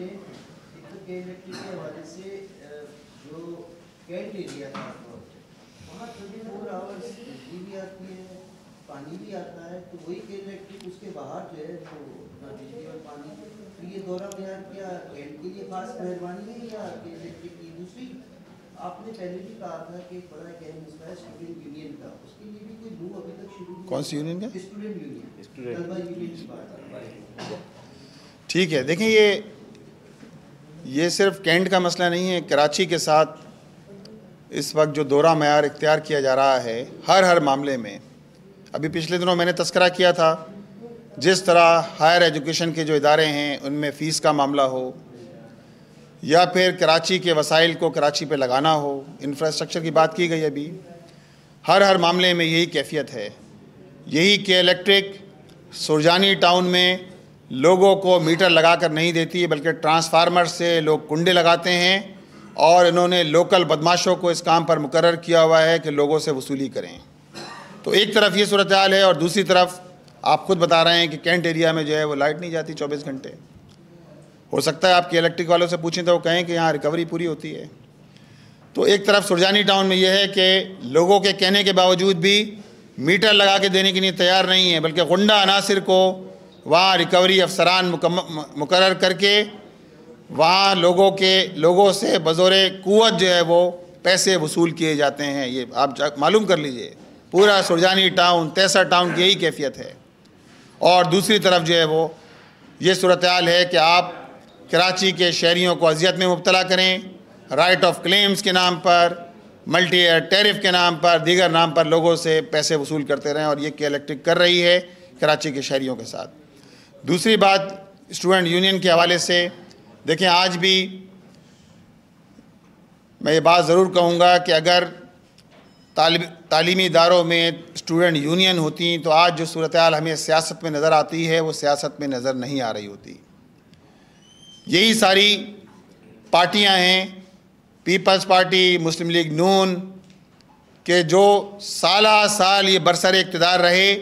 में एक तो के इलेक्ट्रिक के हवाले से जो कैंट एरिया था वहाँ 24 आवर्स बिजली भी आती है, पानी भी आता है, तो वही के इलेक्ट्रिक उसके बाहर जो है वो बिजली और पानी, तो ये दौरा बयान क्या कैंट के लिए खास मेहरबानी है या के इलेक्ट्रिक की? दूसरी, आपने पहले भी कहा था कि बड़ा एक अहम मसला है स्टूडेंट यूनियन का, उसके लिए भी कोई मूव अभी तक शुरू नहीं? कौन सी यूनियन का? स्टूडेंट यूनियन, तलबा यूनियन की बात। ठीक है, देखिए ये सिर्फ कैंट का मसला नहीं है। कराची के साथ इस वक्त जो दौरा मयार इख्तियार किया जा रहा है हर मामले में, अभी पिछले दिनों मैंने तस्करा किया था, जिस तरह हायर एजुकेशन के जो इदारे हैं उनमें फ़ीस का मामला हो या फिर कराची के वसाइल को कराची पे लगाना हो, इंफ्रास्ट्रक्चर की बात की गई अभी, हर मामले में यही कैफियत है। यही के इलेक्ट्रिक सुरजानी टाउन में लोगों को मीटर लगाकर नहीं देती है, बल्कि ट्रांसफार्मर से लोग कुंडे लगाते हैं और इन्होंने लोकल बदमाशों को इस काम पर मुकर्रर किया हुआ है कि लोगों से वसूली करें। तो एक तरफ ये सूरत हाल है और दूसरी तरफ आप खुद बता रहे हैं कि कैंट एरिया में जो है वो लाइट नहीं जाती 24 घंटे। हो सकता है आपके इलेक्ट्रिक वालों से पूछें तो वो कहें कि यहाँ रिकवरी पूरी होती है। तो एक तरफ सुरजानी टाउन में यह है कि लोगों के कहने के बावजूद भी मीटर लगा के देने के लिए तैयार नहीं है, बल्कि गुंडा अनासिर को वहाँ रिकवरी अफसरान मुकर्रर करके वहाँ लोगों से बज़ोरे कुव्वत जो है वो पैसे वसूल किए जाते हैं। ये आप मालूम कर लीजिए, पूरा सुरजानी टाउन, तेसर टाउन की यही कैफियत है। और दूसरी तरफ जो है वो ये सूरत हाल है कि आप कराची के शहरियों को अजियत में मुब्तला करें, राइट ऑफ क्लेम्स के नाम पर, मल्टी एयर टैरिफ के नाम पर, दीगर नाम पर लोगों से पैसे वसूल करते रहें, और ये के इलेक्ट्रिक कर रही है कराची के शहरियों के साथ। दूसरी बात स्टूडेंट यूनियन के हवाले से, देखें आज भी मैं ये बात ज़रूर कहूँगा कि अगर तालीमी इदारों में स्टूडेंट यूनियन होती तो आज जो सूरत हाल हमें सियासत में नज़र आती है वो सियासत में नज़र नहीं आ रही होती। यही सारी पार्टियां हैं, पीपल्स पार्टी, मुस्लिम लीग नून के, जो साल ये बरसर इक़्तिदार रहे,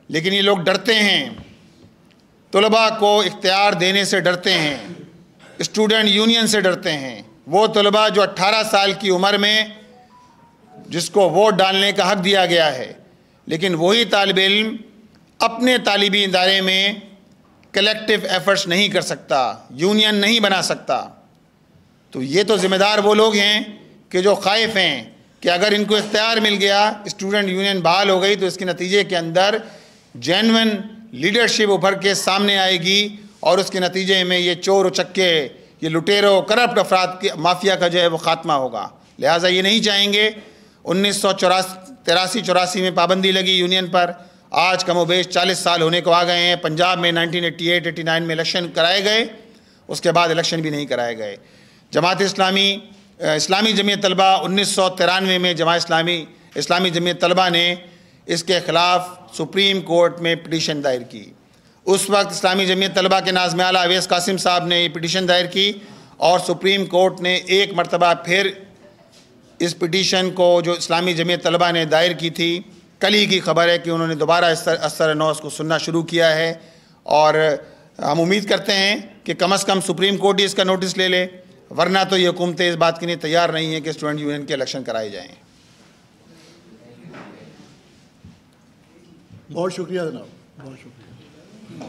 लेकिन ये लोग डरते हैं, तलबा को इख्तियार देने से डरते हैं, स्टूडेंट यूनियन से डरते हैं। वो तलबा जो 18 साल की उम्र में जिसको वोट डालने का हक़ दिया गया है, लेकिन वही तालिब इल्म अपने तालिबी इदारे में कलेक्टिव एफर्ट्स नहीं कर सकता, यूनियन नहीं बना सकता। तो ये तो ज़िम्मेदार वो लोग हैं कि जो ख़ाइफ़ हैं कि अगर इनको इख्तियार मिल गया, स्टूडेंट यूनियन बहाल हो गई, तो इसके नतीजे के अंदर जेन्युइन लीडरशिप उभर के सामने आएगी और उसके नतीजे में ये चोर उचक्के, ये लुटेरों, करप्ट अफराद की माफिया का जो है वो ख़ात्मा होगा। लिहाजा ये नहीं चाहेंगे। 1983-84 में पाबंदी लगी यूनियन पर, आज कमोबेश 40 साल होने को आ गए हैं। पंजाब में 1988-89 में इलेक्शन कराए गए, उसके बाद इलेक्शन भी नहीं कराए गए। जमात इस्लामी जमीयत तलबा 1993 में इस्लामी जमीयत तलबा ने इसके ख़िलाफ़ सुप्रीम कोर्ट में पिटीशन दायर की। उस वक्त इस्लामी जमीयत तलबा के नाज़िम आला अवैस कासिम साहब ने ये पिटीशन दायर की और सुप्रीम कोर्ट ने एक मरतबा फिर इस पिटीशन को जो इस्लामी जमीयत तलबा ने दायर की थी, कल ही की खबर है कि उन्होंने दोबारा असर नौ को सुनना शुरू किया है। और हम उम्मीद करते हैं कि कम अज़ कम सुप्रीम कोर्ट ही इसका नोटिस ले ले, वरना तो ये हुकूमतें इस बात के लिए तैयार नहीं है कि स्टूडेंट यूनियन के इलेक्शन कराए जाएँ। बहुत शुक्रिया जनाब, बहुत शुक्रिया।